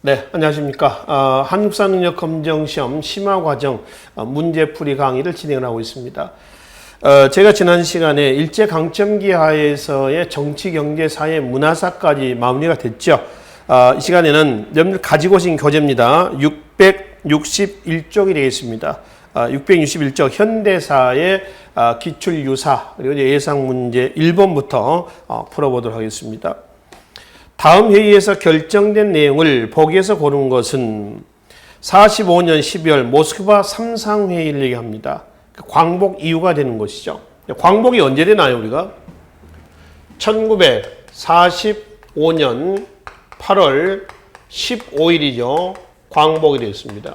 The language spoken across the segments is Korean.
네, 안녕하십니까. 한국사능력검정시험 심화과정 문제풀이 강의를 진행을 하고 있습니다. 제가 지난 시간에 일제강점기 하에서의 정치, 경제, 사회, 문화사까지 마무리가 됐죠. 이 시간에는 여러분들 가지고 오신 교재입니다. 661쪽이 되겠습니다. 661쪽 현대사의 기출유사 그리고 예상문제 1번부터 풀어보도록 하겠습니다. 다음 회의에서 결정된 내용을 보기에서 고른 것은 45년 12월 모스크바 3상회의를 얘기합니다. 광복 이후가 되는 것이죠. 광복이 언제 되나요, 우리가? 1945년 8월 15일이죠. 광복이 되었습니다.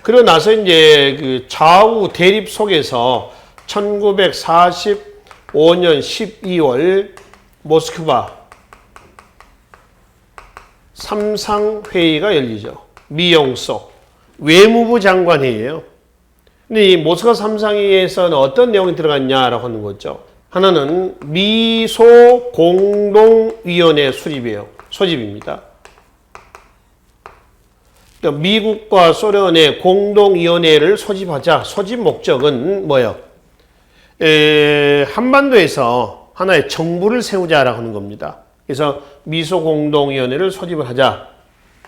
그러고 나서 이제 그 좌우 대립 속에서 1945년 12월 모스크바 3상회의가 열리죠. 미용소 외무부 장관 회의예요. 근데 이 모스크바 3상회의에서는 어떤 내용이 들어갔냐라고 하는 거죠. 하나는 미소 공동위원회 소집입니다. 그러니까 미국과 소련의 공동위원회를 소집하자. 소집 목적은 뭐예요? 한반도에서 하나의 정부를 세우자라고 하는 겁니다. 그래서 미소공동위원회를 소집을 하자.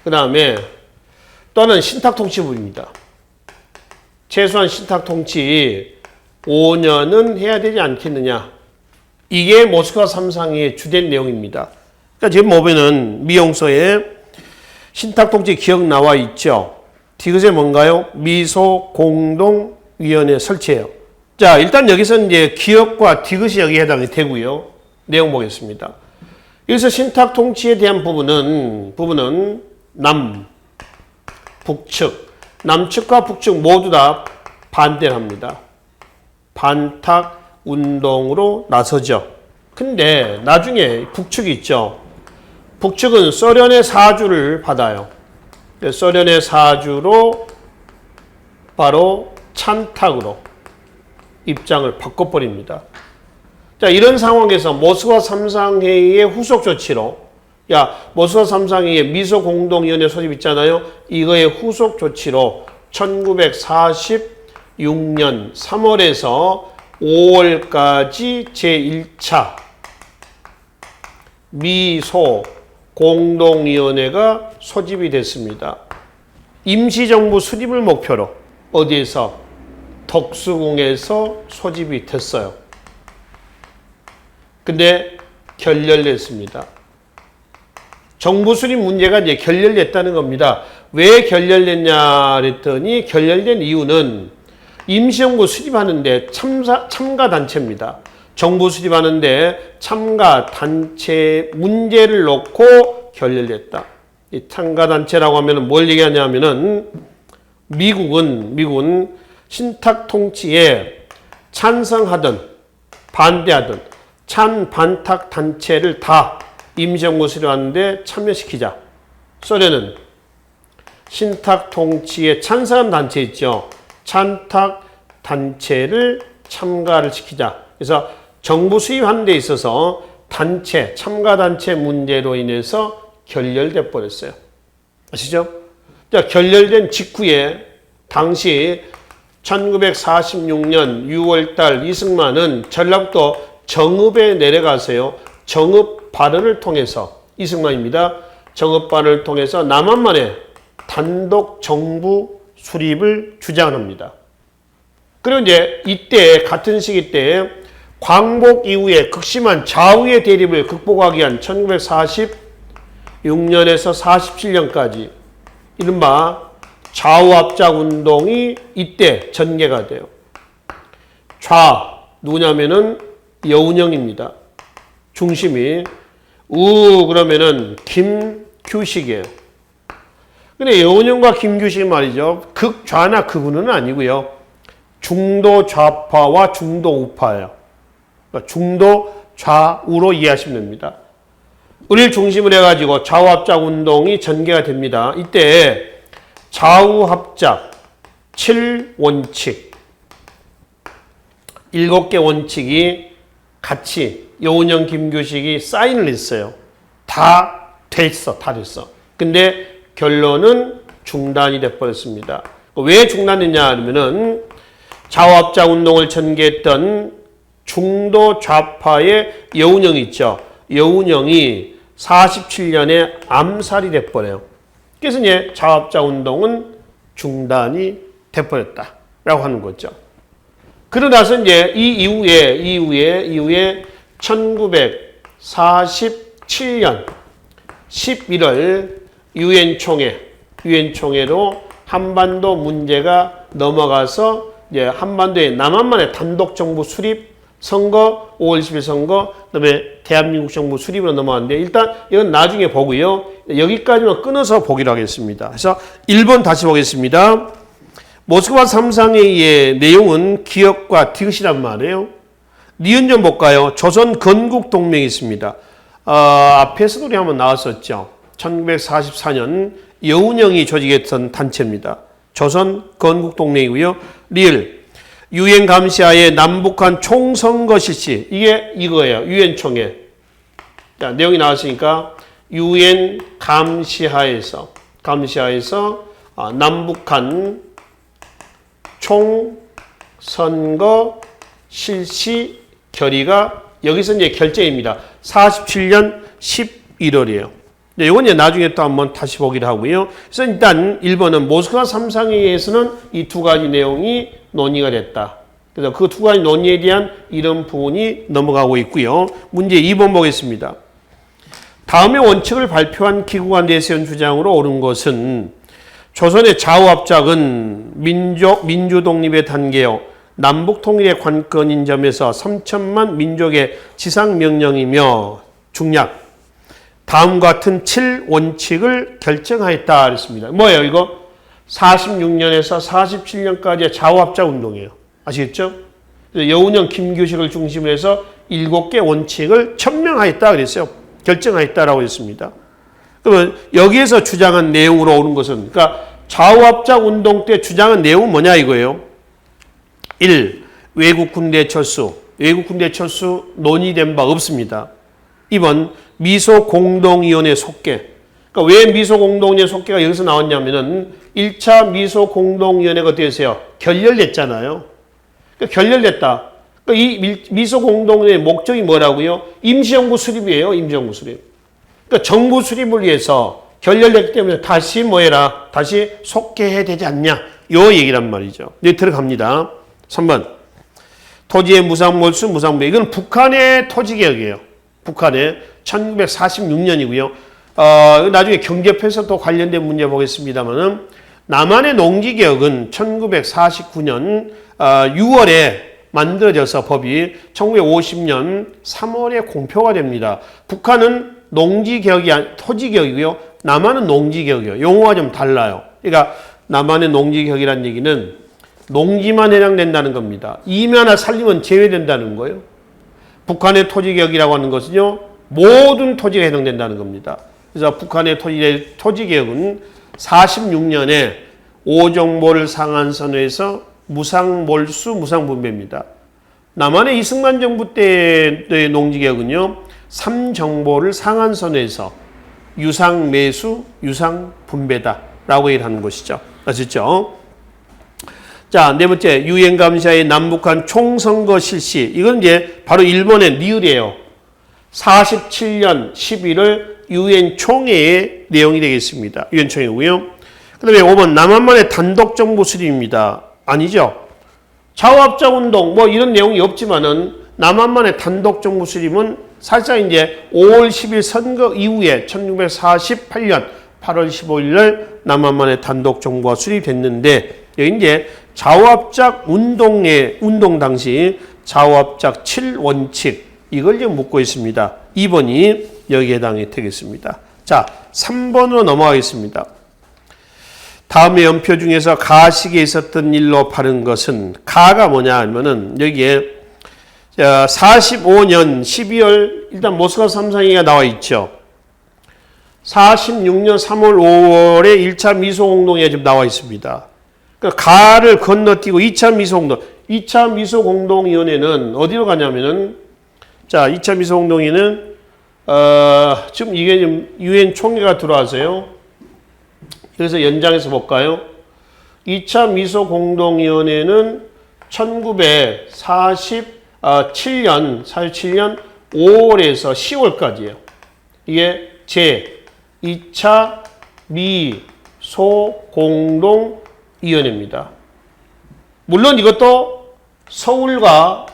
그 다음에 또 하나는 신탁통치부입니다. 최소한 신탁통치 5년은 해야 되지 않겠느냐. 이게 모스크바 3상회의 주된 내용입니다. 그러니까 지금 보면은 미용소에 신탁통치 기억 나와 있죠. 디귿에 뭔가요? 미소공동위원회 설치해요. 자, 일단 여기서 이제 기억과 디귿이 여기에 해당이 되고요. 내용 보겠습니다. 여기서 신탁 통치에 대한 부분은 북측, 남측과 북측 모두 다 반대를 합니다. 반탁 운동으로 나서죠. 근데 나중에 북측이 있죠. 북측은 소련의 사주를 받아요. 소련의 사주로 바로 찬탁으로 입장을 바꿔버립니다. 자, 이런 상황에서 모스크바 3상회의의 후속 조치로 모스크바 3상회의의 미소공동위원회 소집 있잖아요. 이거의 후속 조치로 1946년 3월에서 5월까지 제1차 미소공동위원회가 소집이 됐습니다. 임시정부 수립을 목표로 어디에서? 덕수궁에서 소집이 됐어요. 근데 결렬됐습니다. 정부 수립 문제가 이제 결렬됐다는 겁니다. 왜 결렬됐냐 그랬더니 결렬된 이유는 임시정부 수립하는데 참가 단체입니다. 정부 수립하는데 참가 단체 문제를 놓고 결렬됐다. 이 참가 단체라고 하면은 뭘 얘기하냐면은 미국은 신탁 통치에 찬성하든 반대하든 찬반탁 단체를 다 임시정부 수립하는데 참여시키자. 소련은 신탁 통치에 찬성한 단체 있죠. 찬탁 단체를 참가를 시키자. 그래서 정부 수립하는 데 있어서 단체, 참가 단체 문제로 인해서 결렬돼 버렸어요. 아시죠? 자, 결렬된 직후에 당시 1946년 6월달 이승만은 전라북도 정읍에 내려가서요. 정읍 발언을 통해서 이승만입니다. 정읍 발언을 통해서 남한만의 단독 정부 수립을 주장합니다. 그리고 이제 이때 같은 시기 때 광복 이후에 극심한 좌우의 대립을 극복하기 위한 1946년에서 47년까지 이른바 좌우합작 운동이 이때 전개가 돼요. 누구냐면은 여운형입니다. 중심이 그러면은 김규식이에요. 근데 여운형과 김규식 말이죠. 극좌나 극우는 아니고요. 중도 좌파와 중도 우파예요. 그러니까 중도 좌우로 이해하시면 됩니다. 을 중심으로 해가지고 좌우합작 운동이 전개가 됩니다. 이때 좌우합작 7원칙 7개 원칙이 같이 여운형 김규식이 사인을 했어요. 다 됐어. 근데 결론은 중단이 돼버렸습니다. 왜 중단했냐 하면은 자화합작 운동을 전개했던 중도 좌파의 여운형이 있죠. 여운형이 47년에 암살이 돼버려요. 그래서 이제 자화합작 운동은 중단이 돼버렸다라고 하는 거죠. 그러나서 이제 이 이후에 1947년 11월 유엔총회로 한반도 문제가 넘어가서 이제 한반도의 남한만의 단독 정부 수립 선거, 5월 10일 선거, 그다음에 대한민국 정부 수립으로 넘어갔는데 일단 이건 나중에 보고요. 여기까지만 끊어서 보기로 하겠습니다. 그래서 1번 다시 보겠습니다. 모스크바 3상회의의 내용은 기업과 디귿이란 말이에요. 니은 좀 볼까요? 조선 건국동맹이 있습니다. 앞에서도 우리 한번 나왔었죠. 1944년 여운형이 조직했던 단체입니다. 조선 건국동맹이고요. 리을 유엔 감시하에 남북한 총선거 실시. 이게 이거예요. 유엔 총회. 자, 내용이 나왔으니까 유엔 감시하에서 남북한 총선거 실시 결의가 여기서 이제 결정입니다. 47년 11월이에요. 이건 이제 나중에 또 한번 다시 보기로 하고요. 그래서 일단 1번은 모스크바 3상회의에서는 이 두 가지 내용이 논의가 됐다. 그래서 그 두 가지 논의에 대한 이런 부분이 넘어가고 있고요. 문제 2번 보겠습니다. 다음의 원칙을 발표한 기구가 내세운 주장으로 옳은 것은 조선의 좌우합작은 민주독립의 단계요. 남북통일의 관건인 점에서 3천만 민족의 지상명령이며 중략. 다음과 같은 7원칙을 결정하였다 그랬습니다. 뭐예요 이거? 46년에서 47년까지의 좌우합작 운동이에요. 아시겠죠? 여운형 김규식을 중심으로 해서 7개 원칙을 천명하였다 그랬어요. 결정하였다라고 했습니다. 그러면 여기에서 주장한 내용으로 오는 것은 그러니까 좌우합작 운동 때 주장한 내용은 뭐냐 이거예요. 1. 외국 군대 철수. 외국 군대 철수 논의된 바 없습니다. 2번 미소공동위원회 속개. 그러니까 왜 미소공동위원회 속개가 여기서 나왔냐면은 1차 미소공동위원회가 어떻게 되세요? 결렬됐잖아요. 그러니까 결렬됐다. 그러니까 이 미소공동위원회 목적이 뭐라고요? 임시정부 수립이에요. 임시정부 수립. 그러니까 정부 수립을 위해서 결렬됐기 때문에 다시 뭐해라? 다시 속개해야 되지 않냐? 요 얘기란 말이죠. 네, 들어갑니다. 3번. 토지의 무상몰수, 무상부여. 이건 북한의 토지개혁이에요. 북한의 1946년이고요. 나중에 경제편에서도 관련된 문제 보겠습니다만은 남한의 농지개혁은 1949년 6월에 만들어져서 법이 1950년 3월에 공표가 됩니다. 북한은 농지개혁이 토지개혁이고요. 남한은 농지개혁이에요. 용어가 좀 달라요. 그러니까 남한의 농지개혁이라는 얘기는 농지만 해당된다는 겁니다. 임야나 산림은 제외된다는 거예요. 북한의 토지개혁이라고 하는 것은요. 모든 토지가 해당된다는 겁니다. 그래서 북한의 토지개혁은 46년에 5정보를 상한선에서 무상몰수, 무상분배입니다. 남한의 이승만 정부 때의 농지개혁은요. 3정보를 상한선에서 유상매수, 유상분배다라고 얘기를 하는 것이죠. 아시죠? 자, 네 번째, 유엔 감시하에 남북한 총선거 실시. 이건 이제 바로 일본의 리을이에요. 47년 11월 유엔 총회의 내용이 되겠습니다. 유엔 총회고요. 그다음에 5번 남한만의 단독 정부 수립입니다. 아니죠. 좌우합작 운동 뭐 이런 내용이 없지만은 남한만의 단독 정부 수립은 사실상 이제 5월 10일 선거 이후에 1948년 8월 15일 날 남한만의 단독 정부가 수립됐는데 여기 이제 좌우합작 운동 당시 좌우합작 7원칙 이걸 지금 묻고 있습니다. 2번이 여기에 해당이 되겠습니다. 자, 3번으로 넘어가겠습니다. 다음의 연표 중에서 가식에 있었던 일로 바른 것은 가가 뭐냐 하면은 여기에 45년 12월 일단 모스크바 3상회의가 나와 있죠. 46년 3월 5월에 1차 미소공동회가 지금 나와 있습니다. 그러니까 가를 건너뛰고 2차 미소공동 2차 미소공동위원회는 어디로 가냐면은 자 2차 미소공동회는 지금 이게 지금 유엔 총회가 들어와서요. 그래서 연장해서 볼까요? 2차 미소공동위원회는 1947년 5월에서 10월까지예요. 이게 제2차 미소공동위원회입니다. 물론 이것도 서울과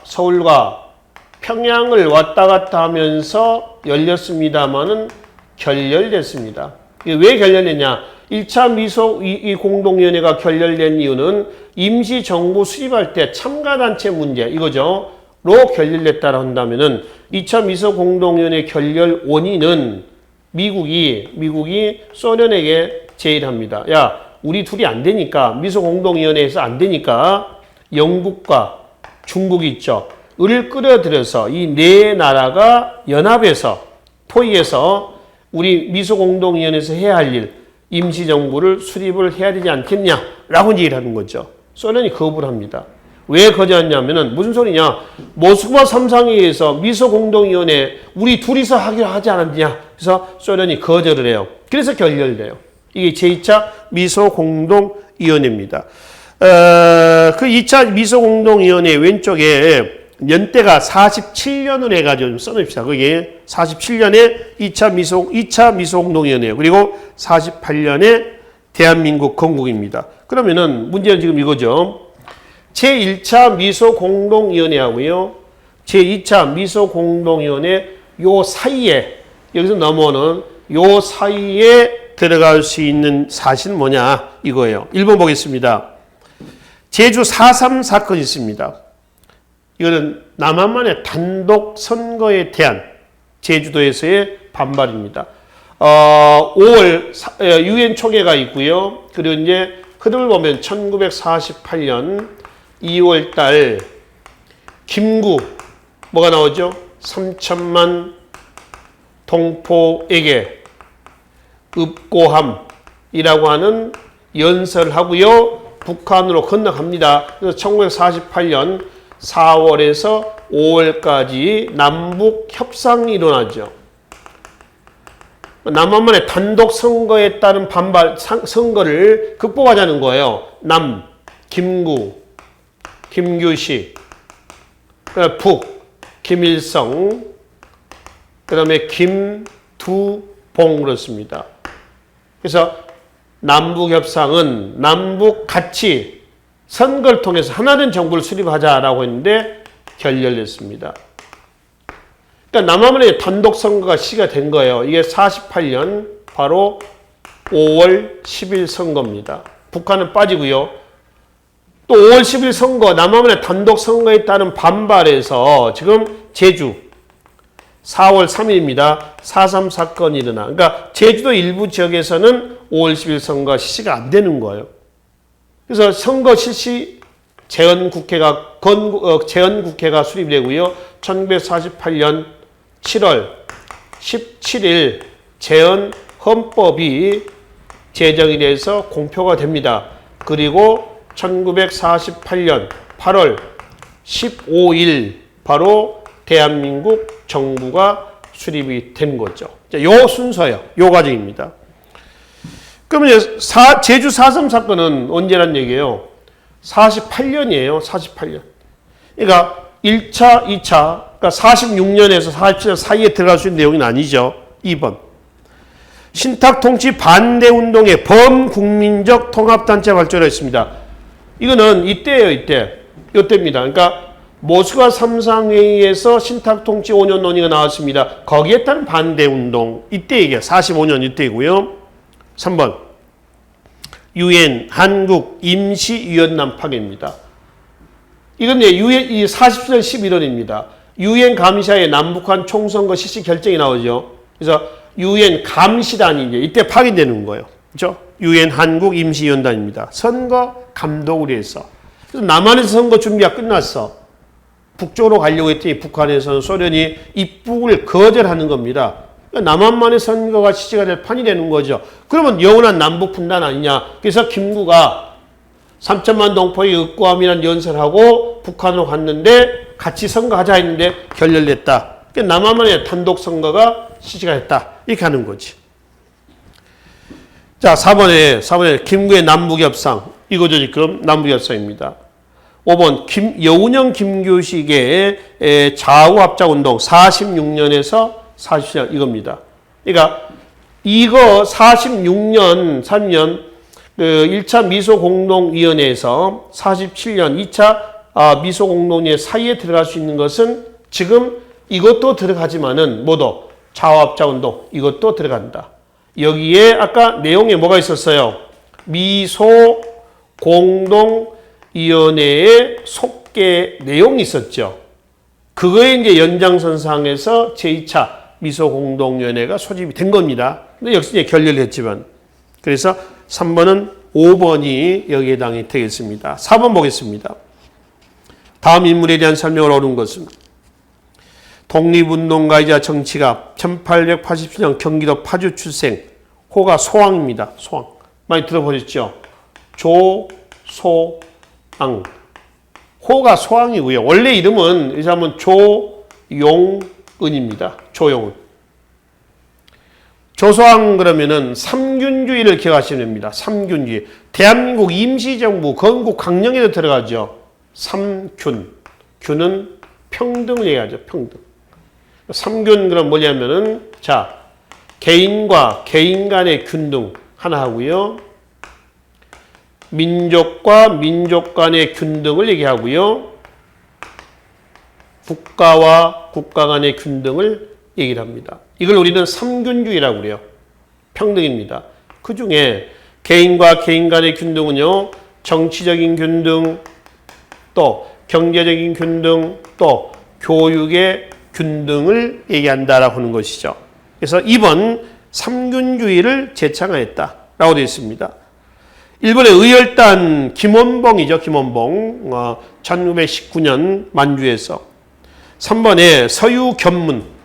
평양을 왔다 갔다 하면서 열렸습니다만은 결렬됐습니다. 이게 왜 결렬됐냐? 1차 이 공동위원회가 결렬된 이유는 임시정부 수립할 때 참가단체 문제, 이거죠. 로 결렬됐다고 한다면은 2차 미소공동위원회 결렬 원인은 미국이 소련에게 제의합니다. 야, 우리 둘이 안 되니까, 미소공동위원회에서 안 되니까 영국과 중국이 있죠. 을 끌어들여서 이 네 나라가 연합해서 토의해서 우리 미소공동위원회에서 해야 할 일, 임시정부를 수립을 해야 되지 않겠냐라고 얘기를 하는 거죠. 소련이 거부를 합니다. 왜 거절했냐면은 무슨 소리냐? 모스크바 삼상회의에서 미소공동위원회 우리 둘이서 하기로 하지 않았냐? 그래서 소련이 거절을 해요. 그래서 결렬돼요. 이게 제2차 미소공동위원회입니다. 그 2차 미소공동위원회 왼쪽에 연대가 47년을 해가지고 좀 써놓읍시다. 그게 47년에 2차 미소공동위원회예요. 그리고 48년에 대한민국 건국입니다. 그러면은 문제는 지금 이거죠. 제1차 미소공동위원회하고요. 제2차 미소공동위원회 요 사이에 여기서 넘어오는 요 사이에 들어갈 수 있는 사실은 뭐냐 이거예요. 1번 보겠습니다. 제주 4.3 사건이 있습니다. 이거는 남한만의 단독 선거에 대한 제주도에서의 반발입니다. 5월 유엔 총회가 있고요. 그리고 이제 흐름을 보면 1948년 2월 달 김구 뭐가 나오죠? 3천만 동포에게 읍고함이라고 하는 연설을 하고요. 북한으로 건너갑니다. 그래서 1948년 4월에서 5월까지 남북 협상이 일어나죠. 남한만의 단독 선거에 따른 반발 선거를 극복하자는 거예요. 남, 김구, 김규식, 북, 김일성, 그 다음에 김두봉 그렇습니다. 그래서 남북 협상은 남북 같이 선거를 통해서 하나된 정부를 수립하자라고 했는데 결렬됐습니다. 그러니까 남한만의 단독 선거가 시가 된 거예요. 이게 48년 바로 5월 10일 선거입니다. 북한은 빠지고요. 또 5월 10일 선거, 남한만의 단독 선거에 따른 반발에서 지금 제주 4월 3일입니다. 4.3 사건이 일어나. 그러니까 제주도 일부 지역에서는 5월 10일 선거가 실시가 안 되는 거예요. 그래서 선거 실시 재헌국회가 수립되고요. 1948년 7월 17일 재헌헌법이 제정이 돼서 공표가 됩니다. 그리고 1948년 8월 15일 바로 대한민국 정부가 수립이 된 거죠. 요 순서예요. 요 과정입니다. 그러면 제주 4.3 사건은 언제란 얘기예요? 48년이에요. 48년. 그러니까 1차, 2차, 그러니까 46년에서 47년 사이에 들어갈 수 있는 내용은 아니죠. 2번. 신탁통치 반대운동의 범국민적 통합단체 발전을 했습니다. 이거는 이때예요. 이때입니다. 그러니까 모스크바 삼상회의에서 신탁통치 5년 논의가 나왔습니다. 거기에 따른 반대운동. 이때 얘기예요. 45년 이때이고요. 3번. 유엔 한국 임시위원단 파괴입니다. 이건 유엔 40년 11월입니다. 유엔 감시하에 남북한 총선거 실시 결정이 나오죠. 그래서 유엔 감시단이 이제 이때 파견되는 거예요. 그렇죠? 유엔 한국 임시위원단입니다. 선거 감독을 해서. 그래서 남한에서 선거 준비가 끝났어. 북쪽으로 가려고 했더니 북한에서는 소련이 입국을 거절하는 겁니다. 남한만의 선거가 실시가 될 판이 되는 거죠. 그러면 영원한 남북 분단 아니냐. 그래서 김구가 3천만 동포의 읍고함이라는 연설하고 북한으로 갔는데 같이 선거하자 했는데 결렬됐다. 그러니까 남한만의 단독 선거가 실시가 됐다. 이렇게 하는 거지. 자, 4번에 김구의 남북협상. 이거죠, 지금. 남북협상입니다. 5번, 여운형 김규식의 좌우합작운동 46년에서 47년 이겁니다. 그러니까 이거 46년, 3년, 1차 미소공동위원회에서 47년 2차 미소공동위원회 사이에 들어갈 수 있는 것은 지금 이것도 들어가지만은 뭐도 좌우합작운동 이것도 들어간다. 여기에 아까 내용에 뭐가 있었어요? 미소공동위원회의 속개 내용이 있었죠. 그거에 이제 연장선상에서 제2차 미소공동위원회가 소집이 된 겁니다. 근데 역시 이제 결렬을 했지만. 그래서 3번은 5번이 여기에 해당이 되겠습니다. 4번 보겠습니다. 다음 인물에 대한 설명을 옳은 것은 독립운동가이자 정치가 1887년 경기도 파주 출생 호가 소왕입니다. 소왕. 많이 들어보셨죠? 조소왕. 호가 소왕이고요. 원래 이름은 이 사람은 조용은입니다. 조용은. 조소왕 그러면은 삼균주의를 기억하시면 됩니다. 삼균주의. 대한민국 임시정부 건국 강령에도 들어가죠. 삼균. 균은 평등을 얘기하죠. 평등. 삼균 그럼 뭐냐면은 자 개인과 개인 간의 균등 하나 하고요. 민족과 민족 간의 균등을 얘기하고요. 국가와 국가 간의 균등을 얘기를 합니다. 이걸 우리는 삼균주의라고 그래요. 평등입니다. 그 중에 개인과 개인 간의 균등은요. 정치적인 균등, 또 경제적인 균등, 또 교육의 균등을 얘기한다라고 하는 것이죠. 그래서 2번 삼균주의를 제창하였다라고 되어 있습니다. 1번의 의열단 김원봉이죠. 김원봉. 1919년 만주에서. 3번에 서유견문.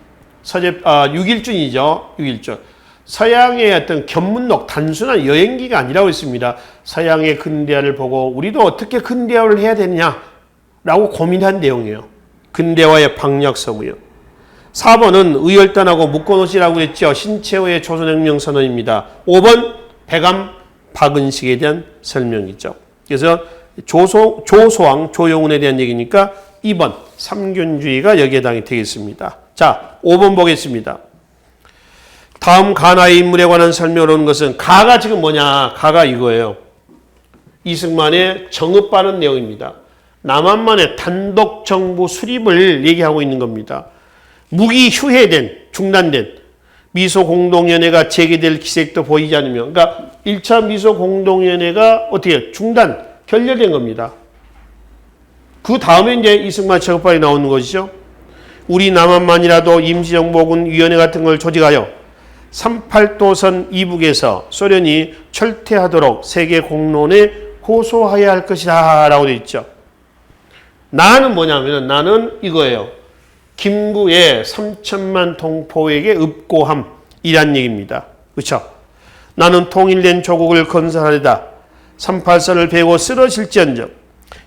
6.1준이죠. 6.1준. 서양의 어떤 견문록, 단순한 여행기가 아니라고 했습니다. 서양의 근대화를 보고 우리도 어떻게 근대화를 해야 되느냐라고 고민한 내용이에요. 근대화의 방역서고요. 4번은 의열단하고 묶어놓으시라고 했죠. 신채호의 조선혁명선언입니다. 5번 배감 박은식에 대한 설명이죠. 그래서 조소왕, 조용훈에 대한 얘기니까 2번 삼균주의가 여기에 해당이 되겠습니다. 자, 5번 보겠습니다. 다음 가나의 인물에 관한 설명을 하는 것은 가가 지금 뭐냐? 가가 이거예요. 이승만의 정읍하는 내용입니다. 남한만의 단독 정부 수립을 얘기하고 있는 겁니다. 무기 휴회된, 중단된 미소공동위원회가 재개될 기색도 보이지 않으며, 그러니까 1차 미소공동위원회가 어떻게 중단, 결렬된 겁니다. 그 다음에 이제 이승만 정읍발이 나오는 것이죠. 우리 남한만이라도 임시정보군 위원회 같은 걸 조직하여 38도선 이북에서 소련이 철퇴하도록 세계 공론에 호소해야 할 것이다 라고 되어 있죠. 나는 뭐냐면 나는 이거예요. 김구의 3천만 동포에게 읍고함이란 얘기입니다. 그렇죠? 나는 통일된 조국을 건설하려다 38선을 베고 쓰러질지언정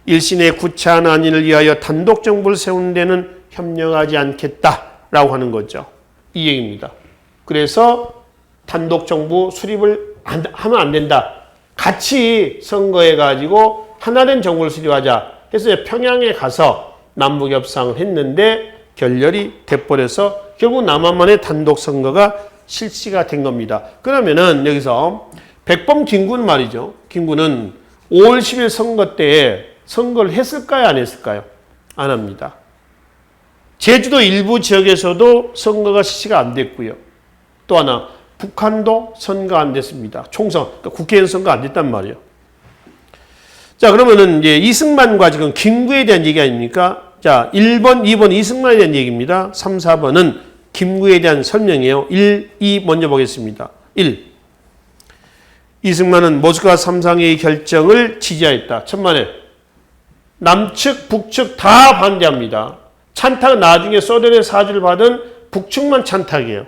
일신의 구차한 안위를 위하여 단독 정부를 세운 데는 협력하지 않겠다라고 하는 거죠. 이 얘기입니다. 그래서 단독 정부 수립을 하면 안 된다. 같이 선거해가지고 하나된 정부를 수립하자 해서 평양에 가서 남북협상을 했는데 결렬이 돼버려서 결국 남한만의 단독 선거가 실시가 된 겁니다. 그러면은 여기서 백범 김구는 말이죠. 김구는 5월 10일 선거 때에 선거를 했을까요? 안 했을까요? 안 합니다. 제주도 일부 지역에서도 선거가 실시가 안 됐고요. 또 하나 북한도 선거 안 됐습니다. 총선, 그러니까 국회의원 선거 안 됐단 말이에요. 자, 그러면은 이제 이승만과 지금 김구에 대한 얘기 아닙니까? 자, 1번, 2번 이승만에 대한 얘기입니다. 3, 4번은 김구에 대한 설명이에요. 1, 2 먼저 보겠습니다. 1. 이승만은 모스크바 3상회의 결정을 지지하였다. 천만에 남측, 북측 다 반대합니다. 찬탁은 나중에 소련의 사주를 받은 북측만 찬탁이에요.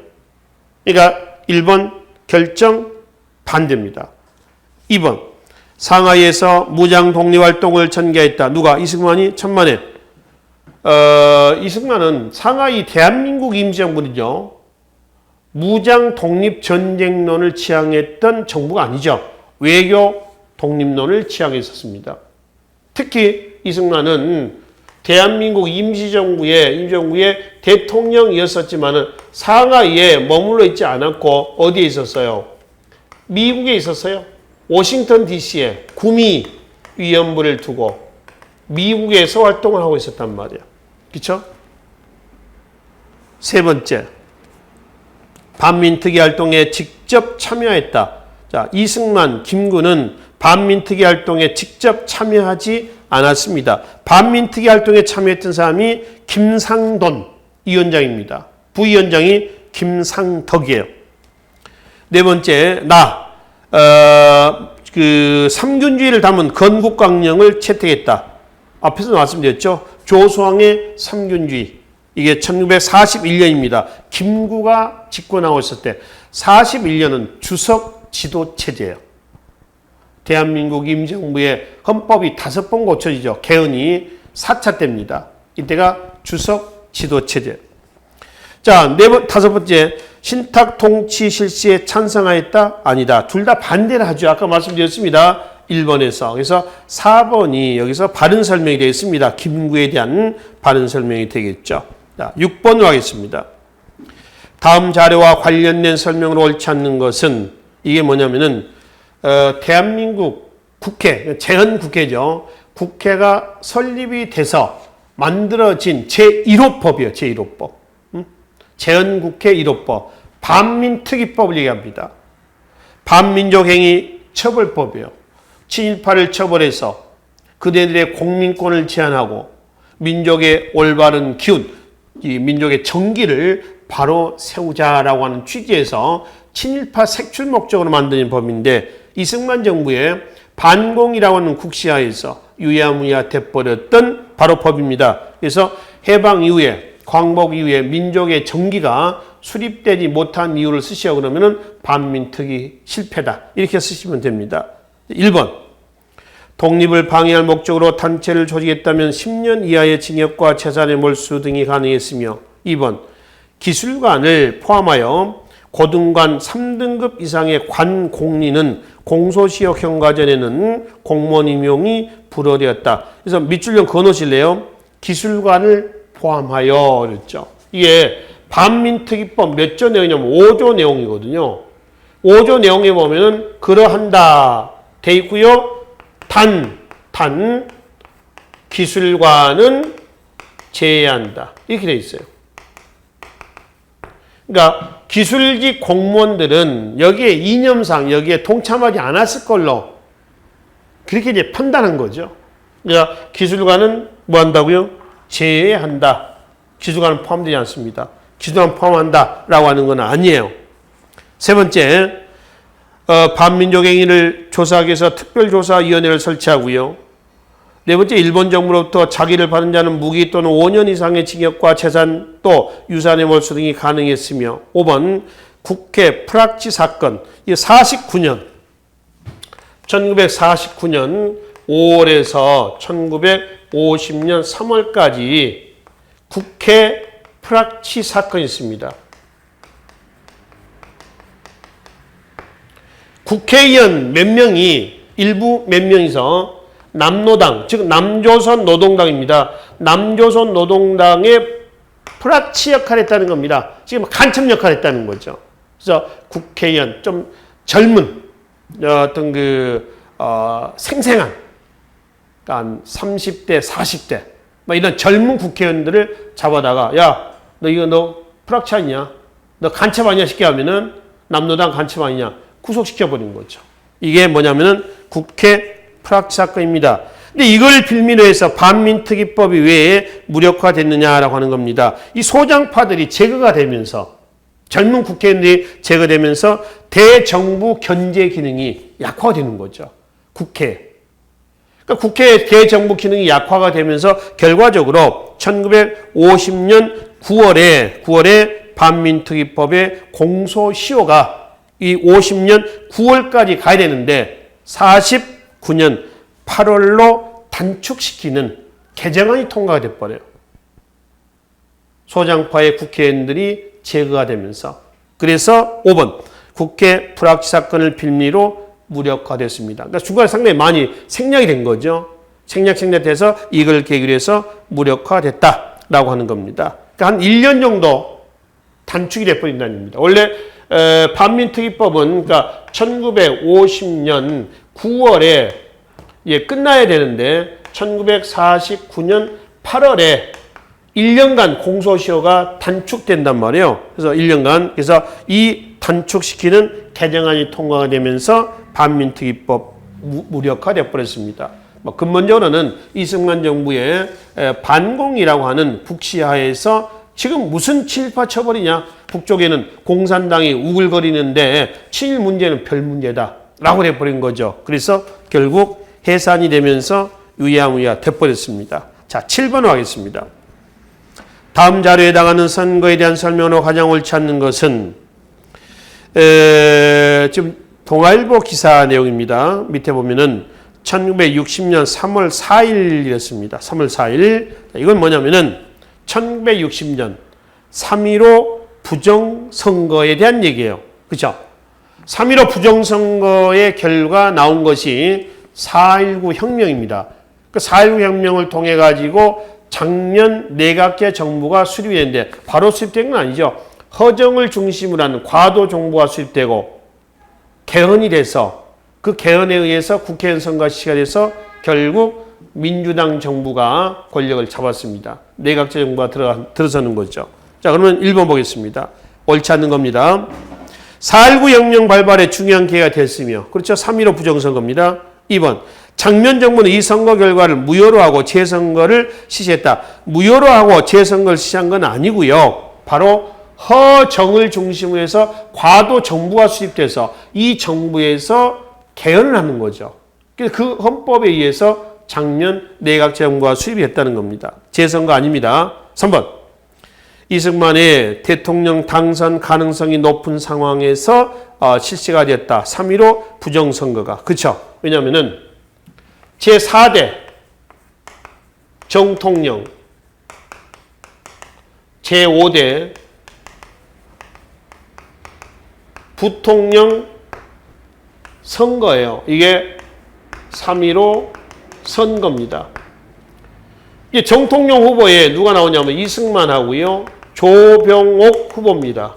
그러니까 1번 결정 반대입니다. 2번 상하이에서 무장 독립활동을 전개했다. 누가? 이승만이? 천만에. 이승만은 상하이 대한민국 임시정부죠. 무장 독립 전쟁론을 지향했던 정부가 아니죠. 외교 독립론을 지향했었습니다. 특히 이승만은 대한민국 임시정부의 대통령이었었지만은 상하이에 머물러 있지 않았고 어디에 있었어요? 미국에 있었어요. 워싱턴 DC에 구미위원부를 두고 미국에서 활동을 하고 있었단 말이에요. 그렇죠? 세 번째, 반민특위 활동에 직접 참여했다. 자, 이승만, 김구는 반민특위 활동에 직접 참여하지 않았습니다. 반민특위 활동에 참여했던 사람이 김상돈 위원장입니다. 부위원장이 김상덕이에요. 네 번째, 삼균주의를 담은 건국강령을 채택했다. 앞에서 말씀드렸죠. 조수왕의 삼균주의. 이게 1941년입니다. 김구가 집권하고 있을 때 41년은 주석 지도체제예요. 대한민국 임시정부의 헌법이 5번 고쳐지죠. 개헌이 4차 때입니다. 이때가 주석 지도체제. 자, 다섯 번째, 신탁 통치 실시에 찬성하였다? 아니다. 둘 다 반대를 하죠. 아까 말씀드렸습니다. 1번에서. 그래서 4번이 여기서 바른 설명이 되겠습니다. 김구에 대한 바른 설명이 되겠죠. 자, 6번으로 하겠습니다. 다음 자료와 관련된 설명으로 옳지 않는 것은 이게 뭐냐면은 대한민국 국회, 재헌국회죠. 국회가 설립이 돼서 만들어진 제1호법이에요. 제1호법. 재헌국회 1호법. 반민특위법을 얘기합니다. 반민족행위 처벌법이에요. 친일파를 처벌해서 그대들의 공민권을 제한하고 민족의 올바른 기운, 이 민족의 정기를 바로 세우자라고 하는 취지에서 친일파 색출 목적으로 만든 법인데 이승만 정부의 반공이라고 하는 국시하에서 유야무야 돼버렸던 바로 법입니다. 그래서 해방 이후에 광복 이후에 민족의 정기가 수립되지 못한 이유를 쓰시오 그러면은 반민특위 실패다. 이렇게 쓰시면 됩니다. 1번. 독립을 방해할 목적으로 단체를 조직했다면 10년 이하의 징역과 재산의 몰수 등이 가능했으며 2번. 기술관을 포함하여 고등관 3등급 이상의 관공리는 공소시효 경과전에는 공무원 임용이 불허되었다. 그래서 밑줄 좀 그어놓으실래요? 기술관을 포함하여 그랬죠. 이게 반민특위법 몇 조 내용이냐면 5조 내용이거든요. 5조 내용에 보면은 그러한다 돼 있고요. 단 기술관은 제외한다 이렇게 돼 있어요. 그러니까 기술직 공무원들은 여기에 이념상 여기에 동참하지 않았을 걸로 그렇게 이제 판단한 거죠. 그러니까 기술관은 뭐 한다고요? 제외한다. 기술관은 포함되지 않습니다. 기술관 포함한다라고 하는 건 아니에요. 세 번째, 반민족행위를 조사하기 위해서 특별조사위원회를 설치하고요. 네 번째, 일본 정부로부터 자기를 받은 자는 무기 또는 5년 이상의 징역과 재산 또 유산의 몰수 등이 가능했으며 5번, 국회 프락치 사건, 이게 1949년 5월에서 1950년 3월까지 국회 프락치 사건이 있습니다. 국회의원 몇 명이 일부 몇 명이서 남노당, 즉 남조선 노동당입니다. 남조선 노동당의 프락치 역할을 했다는 겁니다. 지금 간첩 역할을 했다는 거죠. 그래서 국회의원 좀 젊은 어떤 생생한 그러니까 30대, 40대 이런 젊은 국회의원들을 잡아다가 야, 너 프락치 아니냐? 너 간첩 아니냐? 쉽게 하면은 남노당 간첩 아니냐? 구속시켜버린 거죠. 이게 뭐냐면은 국회 프락치 사건입니다. 근데 이걸 빌미로 해서 반민특위법이 왜 무력화됐느냐라고 하는 겁니다. 이 소장파들이 제거가 되면서 젊은 국회의원들이 제거되면서 대정부 견제 기능이 약화되는 거죠. 국회. 그러니까 국회 대정부 기능이 약화가 되면서 결과적으로 1950년 9월에 반민특위법의 공소시효가 이 50년 9월까지 가야 되는데 49년 8월로 단축시키는 개정안이 통과가 돼버려요. 소장파의 국회의원들이 제거가 되면서 그래서 5번 국회 불합치 사건을 빌미로 무력화됐습니다. 그러니까 중간에 상당히 많이 생략이 된 거죠. 생략돼서 이걸 계기로 해서 무력화됐다라고 하는 겁니다. 그러니까 한 1년 정도 단축이 돼버린다는 겁니다. 원래 반민특위법은 그러니까 1950년 9월에 끝나야 되는데 1949년 8월에 1년간 공소시효가 단축된단 말이에요. 그래서 1년간. 그래서 이 단축시키는 개정안이 통과가 되면서 반민특위법 무력화돼 버렸습니다. 근본적으로는 이승만 정부의 반공이라고 하는 국시하에서 지금 무슨 친일파 처벌이냐. 북쪽에는 공산당이 우글거리는데 친일 문제는 별 문제다라고 해버린 거죠. 그래서 결국 해산이 되면서 유야무야 돼버렸습니다. 자, 7번으로 하겠습니다. 다음 자료에 해당하는 선거에 대한 설명으로 가장 옳지 않는 것은 지금 동아일보 기사 내용입니다. 밑에 보면은 1960년 3월 4일이었습니다. 3월 4일. 이건 뭐냐면은 1960년 3.15 부정선거에 대한 얘기예요. 그렇죠? 3.15 부정선거의 결과 나온 것이 4.19 혁명입니다. 그 4.19 혁명을 통해 가지고 작년 내각제 정부가 수립이 됐는데 바로 수립된 건 아니죠. 허정을 중심으로 하는 과도 정부가 수립되고 개헌이 돼서 그 개헌에 의해서 국회의원 선거가 시작돼서 결국 민주당 정부가 권력을 잡았습니다. 내각제 정부가 들어서는 거죠. 자, 그러면 1번 보겠습니다. 옳지 않는 겁니다. 4.19 혁명 발발에 중요한 계기가 됐으며, 그렇죠. 3.15 부정선거입니다. 2번. 장면 정부는 이 선거 결과를 무효로 하고 재선거를 실시했다. 무효로 하고 재선거를 실시한 건 아니고요. 바로 허정을 중심으로 해서 과도 정부가 수립돼서 이 정부에서 개헌을 하는 거죠. 그 헌법에 의해서 작년 내각제 정부가 수립이 됐다는 겁니다. 재선거 아닙니다. 3번. 이승만의 대통령 당선 가능성이 높은 상황에서 실시가 됐다. 3.15 부정선거가. 그렇죠. 왜냐하면은 제4대 정통령, 제5대 부통령 선거예요. 이게 3.15 선거입니다. 이게 정통령 후보에 누가 나오냐면 이승만하고요. 조병옥 후보입니다.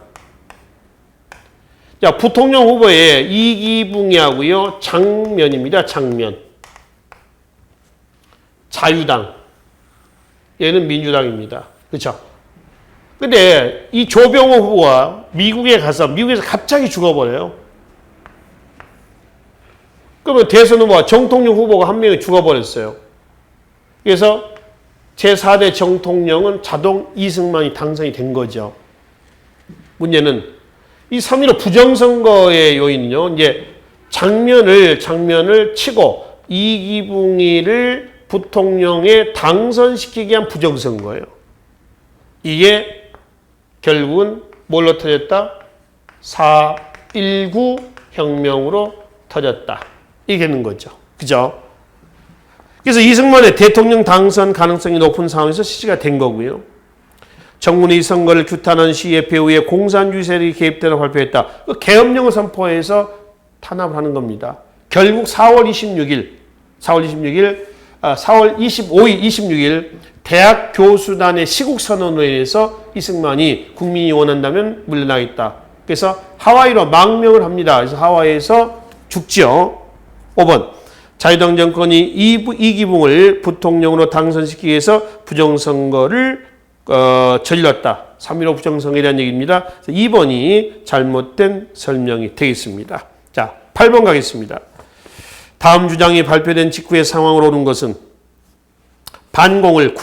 자, 부통령 후보에 이기붕이하고요. 장면입니다. 장면. 자유당. 얘는 민주당입니다. 그렇죠? 근데 이 조병옥 후보가 미국에서 갑자기 죽어버려요. 그러면 대선 후보가 정통령 후보가 한 명이 죽어버렸어요. 그래서 제4대 정통령은 자동 이승만이 당선이 된 거죠. 문제는 이 3.15 부정선거의 요인은요. 이제 장면을 치고 이기붕이를 부통령에 당선시키기 위한 부정선거예요. 이게 결국은 뭘로 터졌다? 4.19 혁명으로 터졌다. 이게 되는 거죠. 그죠? 그래서 이승만의 대통령 당선 가능성이 높은 상황에서 실시가 된 거고요. 정부는 이 선거를 규탄하는 시위에 배후에 공산주의 세력이 개입되라고 발표했다. 그 계엄령을 선포해서 탄압을 하는 겁니다. 결국 4월 26일 대학 교수단의 시국선언으로 인해서 이승만이 국민이 원한다면 물러나겠다. 그래서 하와이로 망명을 합니다. 그래서 하와이에서 죽죠. 5번. 자유당 정권이 이기붕을 부통령으로 당선시키기 위해서 부정선거를 저질렀다. 3.15 부정선거에 대한 얘기입니다. 2번이 잘못된 설명이 되겠습니다. 자, 8번 가겠습니다. 다음 주장이 발표된 직후의 상황으로 오른 것은 반공을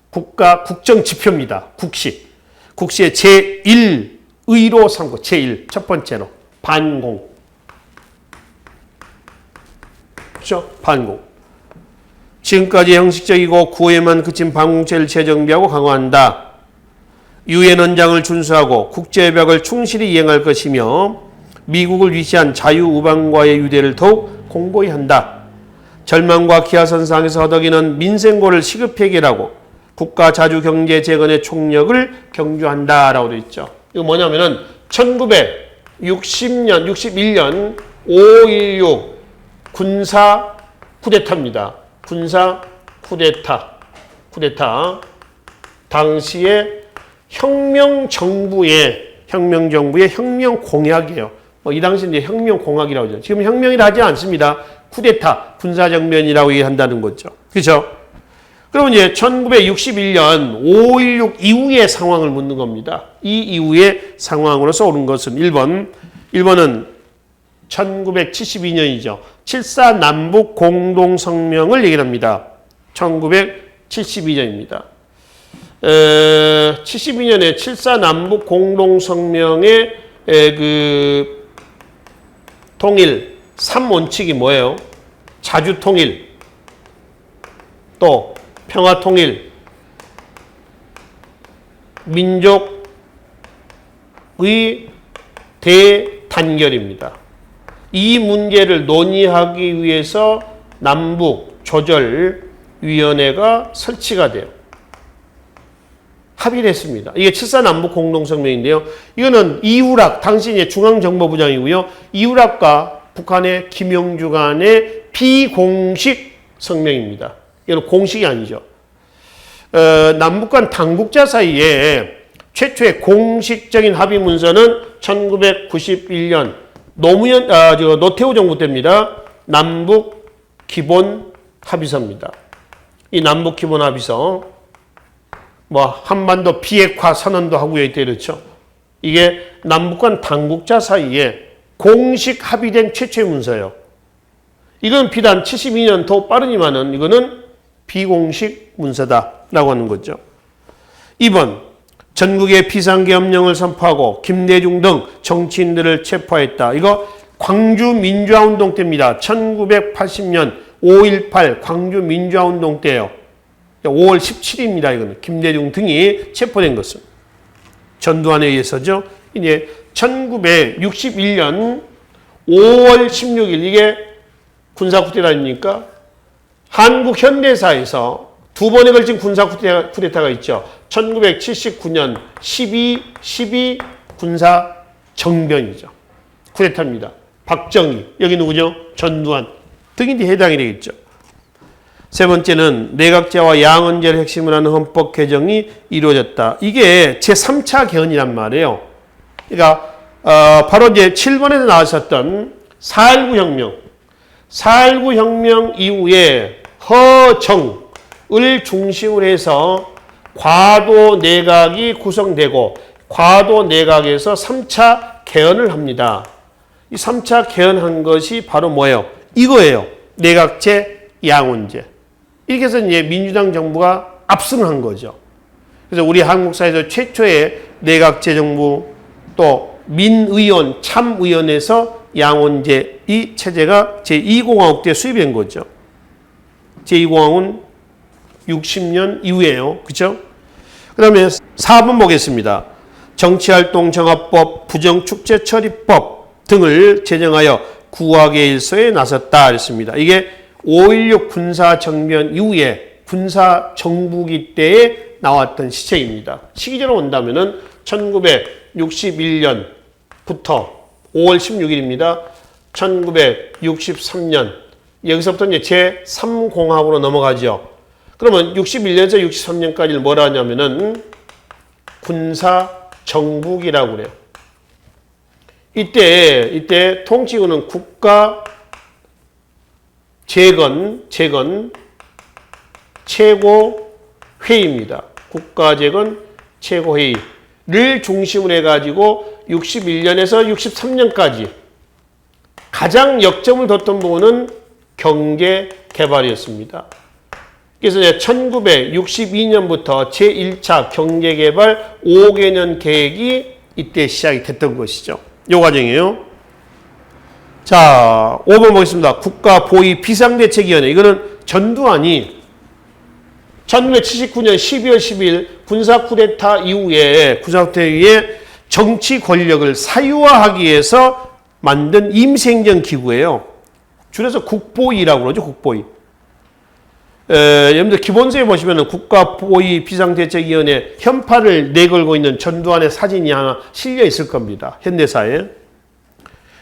국가 국정지표입니다. 국시의 제1의로 삼고 제1 첫 번째로 반공. 그렇죠? 반공. 지금까지 형식적이고 구호에만 그친 반공체를 재정비하고 강화한다. 유엔 원장을 준수하고 국제협약을 충실히 이행할 것이며 미국을 위시한 자유우방과의 유대를 더욱 공고히 한다. 절망과 기하선상에서 허덕이는 민생고를 시급히 해결하고 국가 자주 경제 재건의 총력을 경주한다라고 되어 있죠. 이거 뭐냐면은 1960년, 61년 5.16 군사 쿠데타입니다. 군사 쿠데타. 당시에 혁명 정부의 혁명 공약이에요. 이 당시 이제 혁명 공약이라고 하죠. 지금 혁명이라 하지 않습니다. 쿠데타, 군사정변이라고 얘기한다는 거죠. 그렇죠? 그러면 이제 1961년 5.16 이후의 상황을 묻는 겁니다. 이 이후의 상황으로서 오른 것은 1번은 1972년이죠. 7.4 남북 공동성명을 얘기합니다. 1972년입니다. 72년에 7.4 남북 공동성명의 그 통일 3원칙이 뭐예요? 자주통일, 또 평화통일, 민족의 대단결입니다. 이 문제를 논의하기 위해서 남북조절위원회가 설치가 돼요. 합의를 했습니다. 이게 7.4 남북 공동성명인데요. 이거는 이우락, 당시 이제 중앙정보부장이고요. 이우락과 북한의 김용주 간의 비공식 성명입니다. 이건 공식이 아니죠. 남북 간 당국자 사이에 최초의 공식적인 합의 문서는 1991년 노태우 정부 때입니다. 남북 기본 합의서입니다. 이 남북 기본 합의서 한반도 비핵화 선언도 하고 이때 그렇죠. 이게 남북 간 당국자 사이에 공식 합의된 최초의 문서예요. 이건 비단 72년 더 빠르지만은 이거는 비공식 문서다라고 하는 거죠. 2번, 전국의 비상계엄령을 선포하고 김대중 등 정치인들을 체포했다. 이거 광주민주화운동 때입니다. 1980년 5.18 광주민주화운동 때예요. 5월 17일입니다. 이거는 김대중 등이 체포된 것은 전두환에 의해서죠. 이제 1961년 5월 16일 이게 군사 쿠데타입니까? 한국 현대사에서 두 번에 걸친 군사 쿠데타가 있죠. 1979년 12 군사 정변이죠. 쿠데타입니다. 박정희, 여기 누구죠? 전두환 등이 해당이 되겠죠. 세 번째는 내각제와 양원제를 핵심으로 하는 헌법 개정이 이루어졌다. 이게 제3차 개헌이란 말이에요. 그러니까 바로 이제 7번에서 나왔었던 4.19 혁명. 4.19 혁명 이후에 허정을 중심으로 해서 과도 내각이 구성되고 과도 내각에서 3차 개헌을 합니다. 이 3차 개헌한 것이 바로 뭐예요? 이거예요. 내각제, 양원제. 이렇게 해서 이제 민주당 정부가 압승한 거죠. 그래서 우리 한국 사회에서 최초의 내각제 정부 또 민의원, 참의원에서 양원제 이 체제가 제2공화국 때 수립된 거죠. 제2공화국은 60년 이후에요. 그렇죠? 그 다음에 4번 보겠습니다. 정치활동 정합법, 부정축제처리법 등을 제정하여 구하계 일서에 나섰다 했습니다. 이게 5.16 군사정변 이후에 군사정부기 때에 나왔던 시책입니다. 시기적으로 본다면은 1961년부터 5월 16일입니다. 1963년 여기서부터 이제 제3공화국으로 넘어가죠. 그러면 61년에서 63년까지를 뭐라 하냐면은 군사정부기라고 그래요. 이때 통치구는 국가 재건 최고회의입니다. 국가재건 최고회의를 중심으로 해가지고 61년에서 63년까지 가장 역점을 뒀던 부분은 경제개발이었습니다. 그래서 1962년부터 제1차 경제개발 5개년 계획이 이때 시작이 됐던 것이죠. 이 과정이에요. 자, 5번 보겠습니다. 국가보위 비상대책위원회. 이거는 전두환이 1979년 12월 10일 군사쿠데타 이후에 정치 권력을 사유화하기 위해서 만든 임시행정 기구예요. 줄여서 국보위라고 그러죠. 국보위. 여러분들 기본서에 보시면 국가보위 비상대책위원회 현판을 내걸고 있는 전두환의 사진이 하나 실려 있을 겁니다. 현대사에.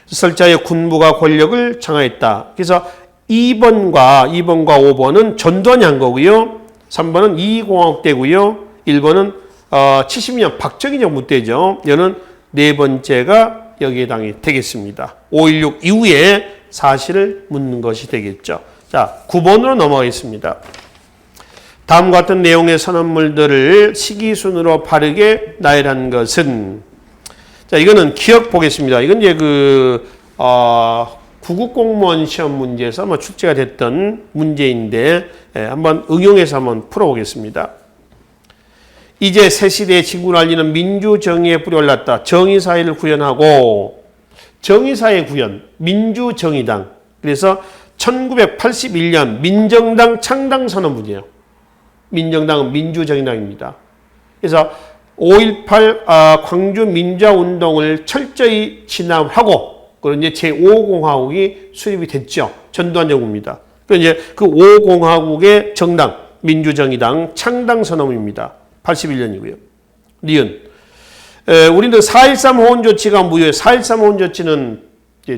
설자의 군부가 권력을 장악했다. 그래서 2번과 5번은 전두환이 한 거고요. 3번은 이공화국 때고요. 1번은 70년 박정희 정부 때죠. 이거는 네 번째가 여기에 해당이 되겠습니다. 5.16 이후에 사실을 묻는 것이 되겠죠. 자, 9번으로 넘어가겠습니다. 다음과 같은 내용의 선언물들을 시기순으로 바르게 나열한 것은, 자, 이거는 기억 보겠습니다. 이건 이제 구급 공무원 시험 문제에서 아마 출제가 됐던 문제인데, 한번 응용해서 한번 풀어보겠습니다. 이제 새 시대의 진군을 알리는 민주정의에 불이 올랐다. 정의사회를 구현하고, 정의사회 구현, 민주정의당. 그래서 1981년 민정당 창당 선언문이에요. 민정당은 민주정의당입니다. 그래서 5.18 광주 민주화운동을 철저히 진압하고, 그리고 이제 제5공화국이 수립이 됐죠. 전두환 정부입니다. 그래서 이제 그 5공화국의 정당, 민주정의당 창당 선언문입니다. 81년이고요. 니은. 우리는 4.13 호원조치가 무효해. 4.13 호원조치는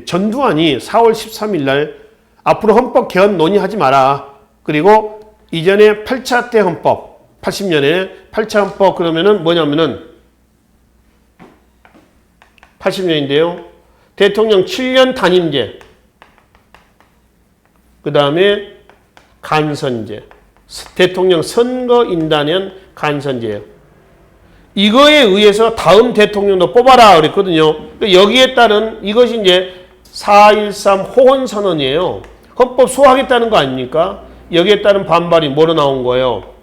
전두환이 4월 13일 날 앞으로 헌법 개헌 논의하지 마라. 그리고 이전에 8차 때 헌법, 80년에 8차 헌법 그러면은 뭐냐면은 80년인데요. 대통령 7년 단임제, 그 다음에 간선제, 대통령 선거인단연 간선제예요. 이거에 의해서 다음 대통령도 뽑아라 그랬거든요. 여기에 따른 이것이 이제 4.13 호헌선언이에요. 헌법 소화하겠다는 거 아닙니까? 여기에 따른 반발이 뭐로 나온 거예요?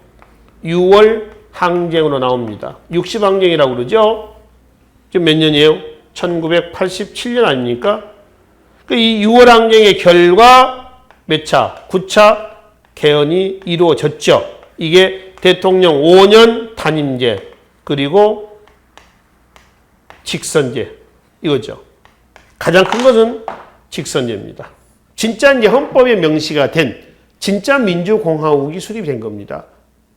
6월 항쟁으로 나옵니다. 60항쟁이라고 그러죠? 지금 몇 년이에요? 1987년 아닙니까? 이 6월 항쟁의 결과 몇 차? 9차 개헌이 이루어졌죠. 이게 대통령 5년 단임제 그리고 직선제 이거죠. 가장 큰 것은 직선제입니다. 진짜 이제 헌법에 명시가 된 진짜 민주공화국이 수립이 된 겁니다.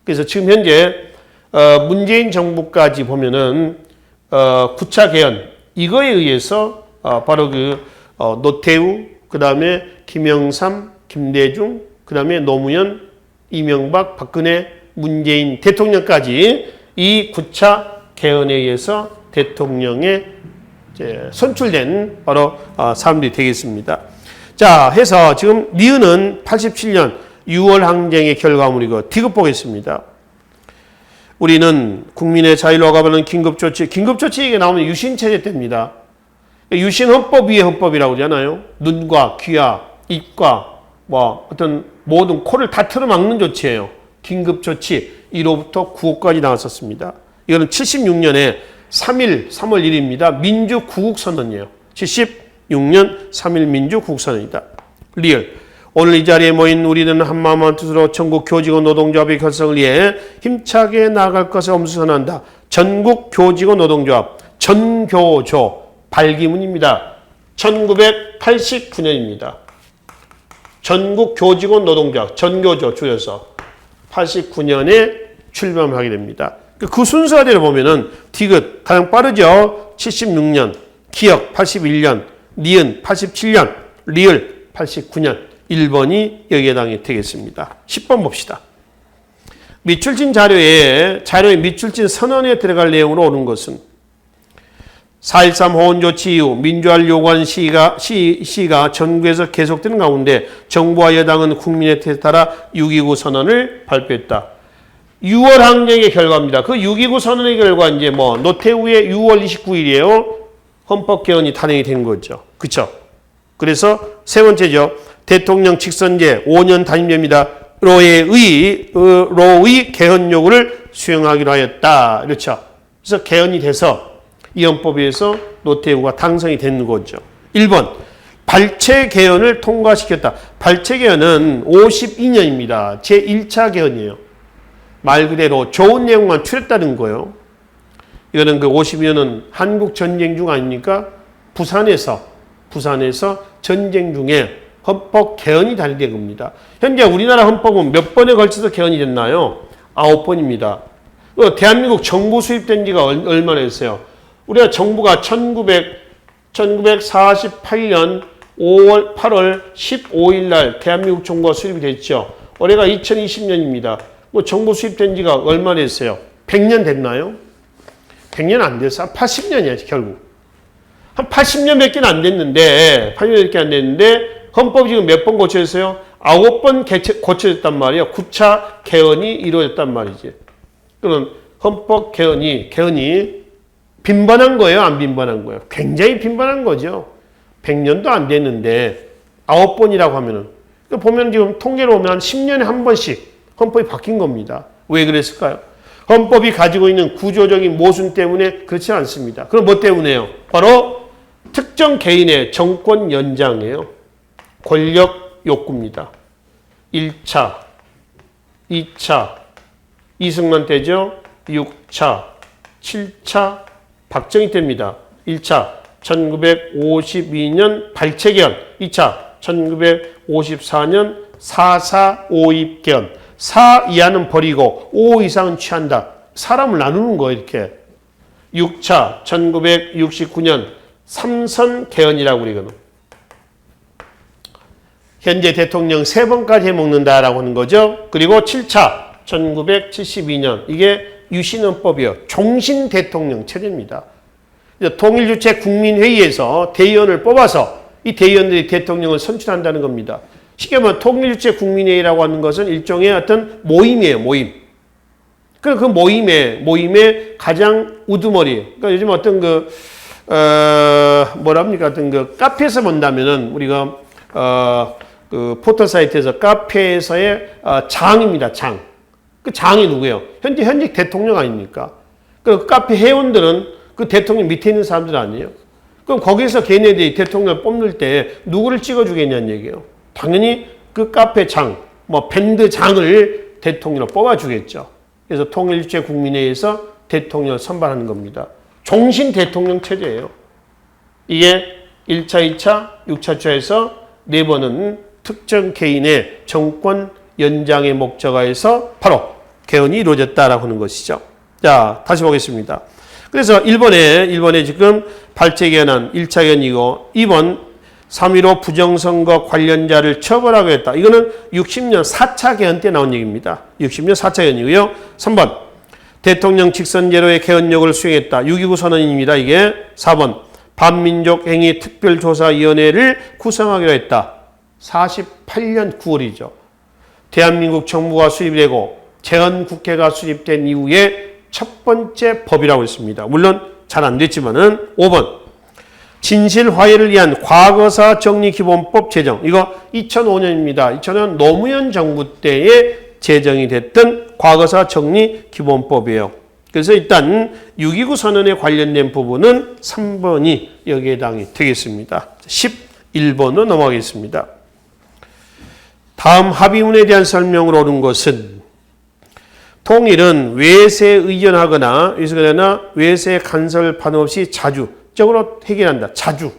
그래서 지금 현재 문재인 정부까지 보면은 9차 개헌 이거에 의해서 바로 노태우, 그 다음에 김영삼, 김대중, 그 다음에 노무현, 이명박, 박근혜, 문재인 대통령까지 이 9차 개헌에 의해서 대통령에 선출된 바로 사람들이 되겠습니다. 자, 해서 지금 니은은 87년 6월 항쟁의 결과물이고 디귿 보겠습니다. 우리는 국민의 자유를 억압하는 긴급조치 얘기 나오면 유신체제 때입니다. 유신헌법 위의 헌법이라고 그러잖아요. 눈과 귀와 입과 뭐 어떤 모든 코를 다 틀어막는 조치예요. 긴급조치 1호부터 9호까지 나왔었습니다. 이거는 76년에 3월 1일입니다. 민주구국선언이에요. 76년 3일 민주구국선언이다. 리얼. 오늘 이 자리에 모인 우리는 한마음 한뜻으로 전국 교직원 노동조합의 결성을 위해 힘차게 나아갈 것을 엄수선언한다. 전국 교직원 노동조합 전교조 발기문입니다. 1989년입니다. 전국 교직원 노동조합 전교조 줄여서 89년에 출범을 하게 됩니다. 그 순서대로 보면은 디귿 가장 빠르죠. 76년, 기역 81년, 니은 87년, 리을 89년. 1번이 여기에 해당이 되겠습니다. 10번 봅시다. 밑줄진 자료의 밑줄진 선언에 들어갈 내용으로 오는 것은 4.13 호원조치 이후 민주화를 요구한 시위가 전국에서 계속되는 가운데 정부와 여당은 국민의 뜻에 따라 6.29 선언을 발표했다. 6월 항쟁의 결과입니다. 그 6.29 선언의 결과 이제 노태우의 6월 29일이에요. 헌법 개헌이 단행이 된 거죠. 그렇죠? 그래서 세 번째죠. 대통령 직선제 5년 단임제입니다. 로의 개헌 요구를 수용하기로 하였다. 그렇죠? 그래서 개헌이 돼서 이 헌법에 의해서 노태우가 당선이 된 거죠. 1번 발췌 개헌을 통과시켰다. 발췌 개헌은 52년입니다. 제1차 개헌이에요. 말 그대로 좋은 내용만 추렸다는 거예요. 이거는 그 52년은 한국 전쟁 중 아닙니까? 부산에서 전쟁 중에 헌법 개헌이 발의된 겁니다. 현재 우리나라 헌법은 몇 번에 걸쳐서 개헌이 됐나요? 9번입니다. 대한민국 정부 수립된 지가 얼마나 됐어요? 우리가 정부가 1948년 8월 15일 날 대한민국 정부가 수립이 됐죠. 올해가 2020년입니다. 정부 수립된 지가 얼마나 됐어요? 100년 됐나요? 100년 안 됐어. 한 80년이야, 결국. 한 80년밖에 안 됐는데, 80년밖에 안 됐는데, 헌법이 지금 몇 번 고쳐졌어요? 9번 고쳐졌단 말이에요. 9차 개헌이 이루어졌단 말이지. 그럼 헌법 개헌이 빈번한 거예요? 안 빈번한 거예요? 굉장히 빈번한 거죠. 100년도 안 됐는데 9번이라고 하면은 보면 지금 통계로 보면 한 10년에 한 번씩 헌법이 바뀐 겁니다. 왜 그랬을까요? 헌법이 가지고 있는 구조적인 모순 때문에 그렇지 않습니다. 그럼 뭐 때문에요? 바로 특정 개인의 정권 연장이에요. 권력 욕구입니다. 1차, 2차, 이승만 때죠. 6차, 7차, 박정희 때입니다. 1차, 1952년 발췌개헌, 2차, 1954년 4.4 5입개헌. 4 이하는 버리고 5 이상은 취한다. 사람을 나누는 거예요, 이렇게. 6차, 1969년 3선 개헌이라고 그러거든. 현재 대통령 3번까지 해먹는다라고 하는 거죠. 그리고 7차, 1972년. 이게 유신헌법이요. 종신 대통령 체제입니다. 통일주체 국민회의에서 대의원을 뽑아서 이 대의원들이 대통령을 선출한다는 겁니다. 쉽게 말하면 통일주체 국민회의라고 하는 것은 일종의 어떤 모임이에요, 모임. 그 모임의 가장 우두머리. 그러니까 요즘 어떤 어떤 카페에서 본다면은 우리가, 그 포털사이트에서 카페에서의 장입니다, 장. 그 장이 누구예요? 현직 대통령 아닙니까? 그 카페 회원들은 그 대통령 밑에 있는 사람들 아니에요? 그럼 거기서 걔네들이 대통령을 뽑는 때 누구를 찍어주겠냐는 얘기예요. 당연히 그 카페 장, 밴드 장을 대통령으로 뽑아주겠죠. 그래서 통일주체 국민회의에서 대통령을 선발하는 겁니다. 종신 대통령 체제예요. 이게 1차, 2차, 6차 차에서 4번은 특정 개인의 정권 연장의 목적하에서 바로 개헌이 이루어졌다라고 하는 것이죠. 자, 다시 보겠습니다. 그래서 1번에 지금 발췌개헌안 1차 개헌이고 2번 3.15 부정선거 관련자를 처벌하고 했다. 이거는 60년 4차 개헌 때 나온 얘기입니다. 60년 4차 개헌이고요. 3번 대통령 직선제로의 개헌력을 수행했다. 6.29 선언입니다. 이게 4번 반민족행위 특별조사위원회를 구성하기로 했다. 48년 9월이죠. 대한민국 정부가 수립되고 재헌국회가 수립된 이후에 첫 번째 법이라고 했습니다. 물론 잘 안 됐지만은 5번 진실화해를 위한 과거사 정리기본법 제정. 이거 2005년입니다. 2005년 노무현 정부 때에 제정이 됐던 과거사 정리기본법이에요. 그래서 일단 6.29 선언에 관련된 부분은 3번이 여기에 해당이 되겠습니다. 11번으로 넘어가겠습니다. 다음 합의문에 대한 설명으로 오는 것은 통일은 외세 의존하거나 외세 간섭을 받음 없이 자주적으로 해결한다. 자주.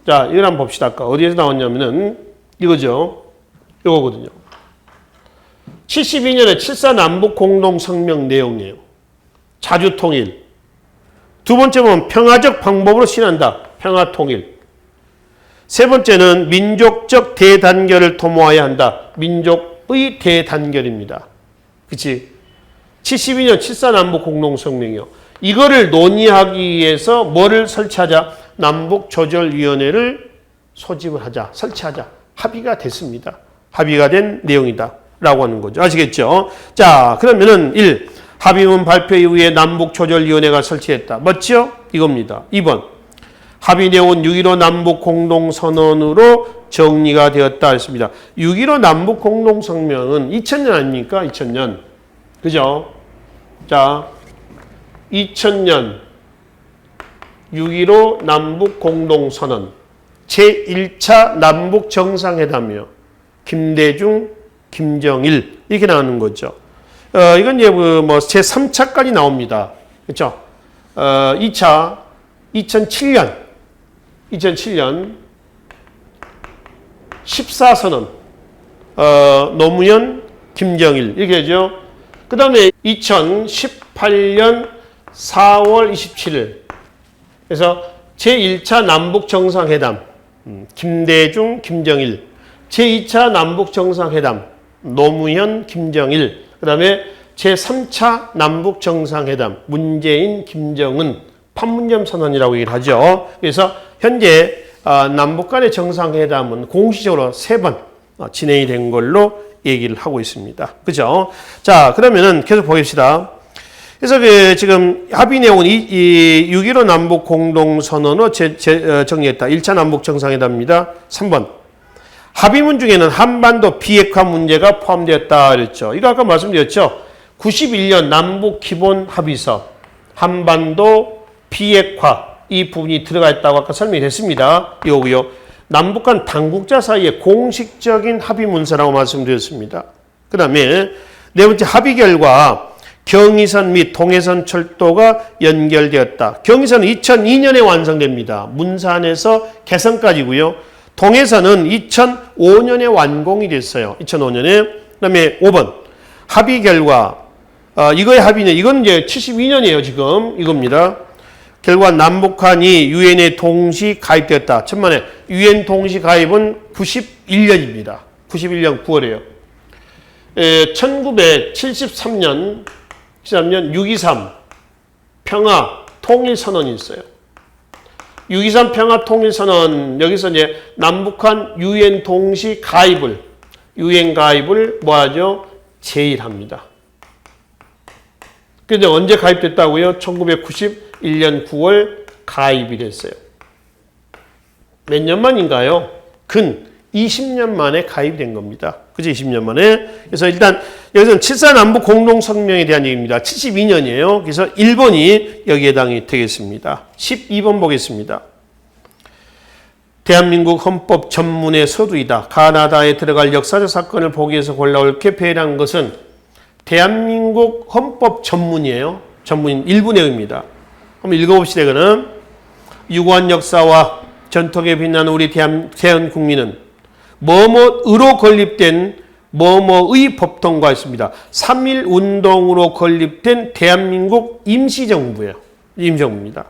자, 이걸 한번 봅시다. 아까 어디에서 나왔냐면은 이거죠. 이거거든요. 72년에 7.4 남북 공동성명 내용이에요. 자주 통일. 두 번째 보면 평화적 방법으로 실현한다. 평화 통일. 세 번째는 민족적 대단결을 도모해야 한다. 민족의 대단결입니다. 그치? 72년 7.4 남북 공동성명이요. 이거를 논의하기 위해서 뭐를 설치하자? 남북조절위원회를 소집을 하자. 설치하자. 합의가 됐습니다. 합의가 된 내용이다. 라고 하는 거죠. 아시겠죠? 자, 그러면은 1. 합의문 발표 이후에 남북조절위원회가 설치했다. 맞죠? 이겁니다. 2번. 합의 내용은 6.15 남북 공동선언으로 정리가 되었다 했습니다. 6.15 남북 공동성명은 2000년 아닙니까? 2000년. 그죠? 자, 2000년 6.15 남북 공동선언 제1차 남북 정상회담이요. 김대중, 김정일 이렇게 나오는 거죠. 이건 이제 제3차까지 나옵니다. 그렇죠? 2차 2007년 14선언, 노무현, 김정일 이렇게 되죠. 그 다음에 2018년 4월 27일 그래서 제1차 남북정상회담 김대중, 김정일 제2차 남북정상회담 노무현, 김정일 그 다음에 제3차 남북정상회담 문재인, 김정은 판문점 선언이라고 얘기를 하죠. 그래서 현재 남북 간의 정상회담은 공식적으로 3번 진행이 된 걸로 얘기를 하고 있습니다. 그죠? 자, 그러면은 계속 보겠습니다. 그래서 지금 합의 내용은 6.15 남북 공동선언으로 정리했다. 1차 남북 정상회담입니다. 3번. 합의문 중에는 한반도 비핵화 문제가 포함되었다 그랬죠. 이거 아까 말씀드렸죠. 91년 남북 기본 합의서 한반도 비핵화 이 부분이 들어가 있다고 아까 설명이 됐습니다. 이거고요. 남북 간 당국자 사이의 공식적인 합의 문서라고 말씀드렸습니다. 그 다음에 네 번째 합의 결과 경의선 및 동해선 철도가 연결되었다. 경의선은 2002년에 완성됩니다. 문산에서 개성까지고요. 동해선은 2005년에 완공이 됐어요. 2005년에. 그 다음에 5번 합의 결과 이거의 합의는 이건 이제 72년이에요. 지금 이겁니다. 결과 남북한이 유엔에 동시 가입되었다. 천만에 유엔 동시 가입은 91년입니다. 91년 9월이에요. 1973년 6.23 평화 통일선언이 있어요. 6.23 평화 통일선언 여기서 이제 남북한 유엔 동시 가입을 유엔 가입을 뭐하죠? 제일합니다. 그런데 언제 가입됐다고요? 1991년 9월 가입이 됐어요. 몇 년 만인가요? 근 20년 만에 가입된 겁니다. 그죠? 20년 만에. 그래서 일단 여기서는 7.4 남북 공동성명에 대한 얘기입니다. 72년이에요. 그래서 1번이 여기에 해당이 되겠습니다. 12번 보겠습니다. 대한민국 헌법 전문의 서두이다. 가나다에 들어갈 역사적 사건을 보기 위해서 골라 옳게 배열한 것은 대한민국 헌법 전문이에요. 전문인 일부 내용입니다. 한번 읽어봅시다. 이거는 유구한 역사와 전통에 빛나는 우리 대한 국민은 뭐뭐으로 건립된 뭐뭐의 법통과 있습니다. 3.1 운동으로 건립된 대한민국 임시정부예요. 임시정부입니다.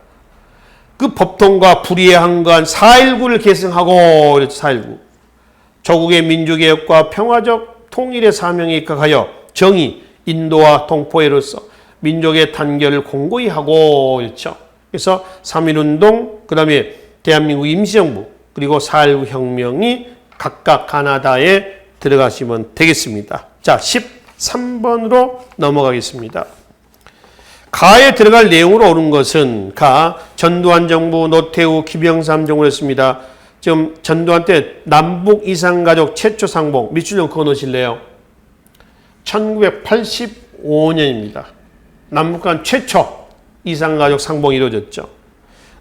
그 법통과 불의에 한거한 4.19를 계승하고 그랬죠. 4.19. 조국의 민주개혁과 평화적 통일의 사명에 입각하여 정의, 인도와 동포애로서 민족의 단결을 공고히 하고 그랬죠. 그래서 3.1 운동, 그 다음에 대한민국 임시정부, 그리고 4.19 혁명이 각각 가나다에 들어가시면 되겠습니다. 자, 13번으로 넘어가겠습니다. 가에 들어갈 내용으로 옳은 것은 가, 전두환 정부, 노태우, 김영삼 정부였습니다. 지금 전두환 때 남북 이산가족 최초 상봉, 밑줄 좀 그어놓으실래요? 1985년입니다. 남북 간 최초 이산가족 상봉이 이루어졌죠.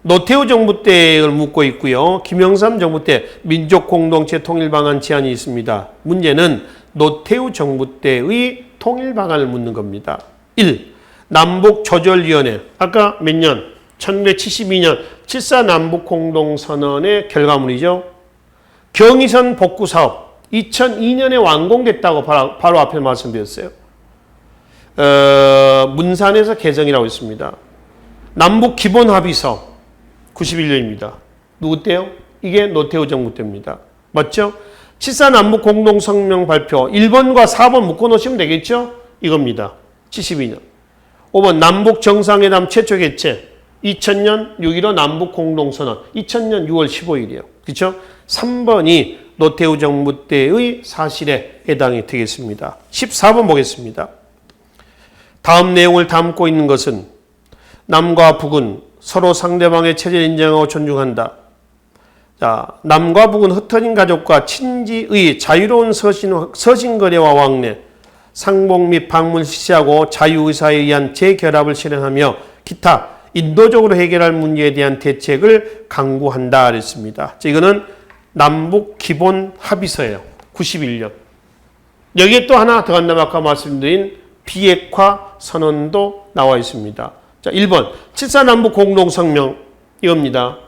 노태우 정부 때 이걸 묻고 있고요. 김영삼 정부 때 민족공동체 통일방안 제안이 있습니다. 문제는 노태우 정부 때의 통일방안을 묻는 겁니다. 1. 남북조절위원회. 아까 몇 년? 1972년 7.4 남북공동선언의 결과물이죠. 경의선 복구사업 2002년에 완공됐다고 바로 앞에 말씀드렸어요. 문산에서 개정이라고 있습니다. 남북기본합의서 91년입니다. 누구 때요? 이게 노태우 정부 때입니다. 맞죠? 7.4 남북공동성명 발표 1번과 4번 묶어놓으시면 되겠죠? 이겁니다. 72년. 5번 남북정상회담 최초 개최 2000년 6.15 남북공동선언 2000년 6월 15일이에요. 그렇죠? 3번이 노태우 정부 때의 사실에 해당이 되겠습니다. 14번 보겠습니다. 다음 내용을 담고 있는 것은 남과 북은 서로 상대방의 체제를 인정하고 존중한다. 자, 남과 북은 흩어진 가족과 친지의 자유로운 서신거래와 왕래, 상봉 및 방문을 실시하고 자유의사에 의한 재결합을 실현하며 기타 인도적으로 해결할 문제에 대한 대책을 강구한다 그랬습니다. 자, 이거는 남북 기본 합의서예요. 91년. 여기에 또 하나 더 간다면 아까 말씀드린 비핵화 선언도 나와 있습니다. 자, 1번 7.4 남북 공동성명 이겁니다.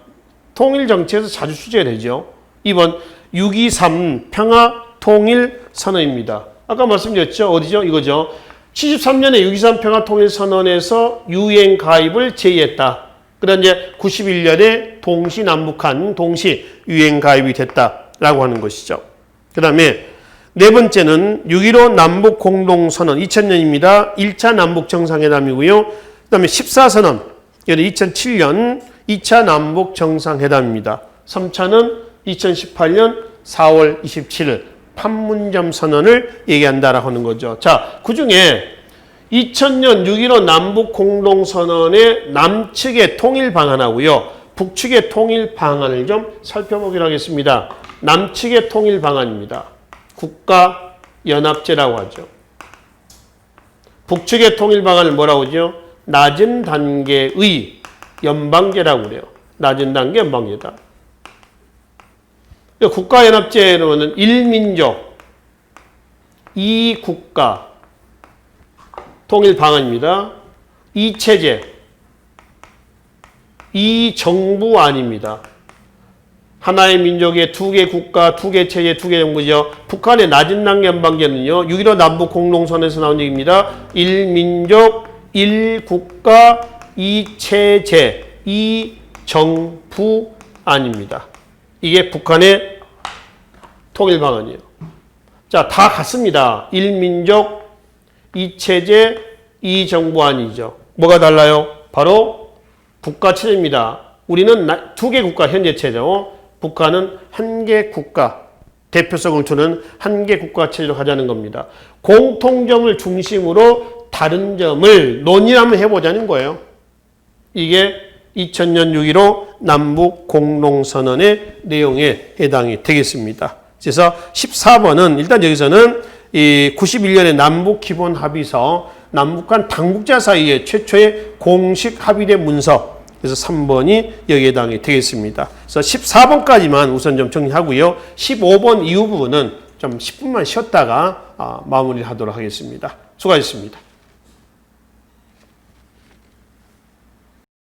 통일정치에서 자주 출제되죠. 2번 6.23 평화통일선언입니다. 아까 말씀드렸죠? 어디죠? 이거죠. 73년에 6.23 평화통일선언에서 유엔 가입을 제의했다. 그다음 이제 91년에 동시 남북한 동시 유엔 가입이 됐다라고 하는 것이죠. 그다음에 네 번째는 6.15 남북 공동선언 2000년입니다. 1차 남북 정상회담이고요. 그다음에 14선언 2007년 2차 남북 정상회담입니다. 3차는 2018년 4월 27일 판문점 선언을 얘기한다라고 하는 거죠. 자, 그중에 2000년 6.15 남북 공동선언의 남측의 통일 방안하고요. 북측의 통일 방안을 좀 살펴보기로 하겠습니다. 남측의 통일 방안입니다. 국가연합제라고 하죠. 북측의 통일 방안을 뭐라고 하죠? 낮은 단계의 연방제라고 그래요. 낮은 단계 연방제다. 국가연합제로는 1민족, 2국가 통일 방안입니다. 2체제, 2정부안입니다. 하나의 민족의 2개 국가, 2개 체제, 2개 정부죠. 북한의 낮은 단계 연방제는요. 6.15 남북 공동선언에서 나온 얘기입니다. 1민족, 1국가, 2체제, 2정부안입니다. 이게 북한의 통일 방안이에요. 자, 다 같습니다. 1민족, 2체제, 2정부안이죠. 뭐가 달라요? 바로 국가 체제입니다. 우리는 2개 국가 현재 체제죠. 북한은 1개 국가, 대표성을 두는 1개 국가 체제로 가자는 겁니다. 공통점을 중심으로 다른 점을 논의를 한번 해보자는 거예요. 이게 2000년 6.15 남북 공동선언의 내용에 해당이 되겠습니다. 그래서 14번은 일단 여기서는 이 91년의 남북 기본 합의서, 남북한 당국자 사이에 최초의 공식 합의된 문서, 그래서 3번이 여기에 해당이 되겠습니다. 그래서 14번까지만 우선 좀 정리하고요. 15번 이후 부분은 좀 10분만 쉬었다가 마무리를 하도록 하겠습니다. 수고하셨습니다.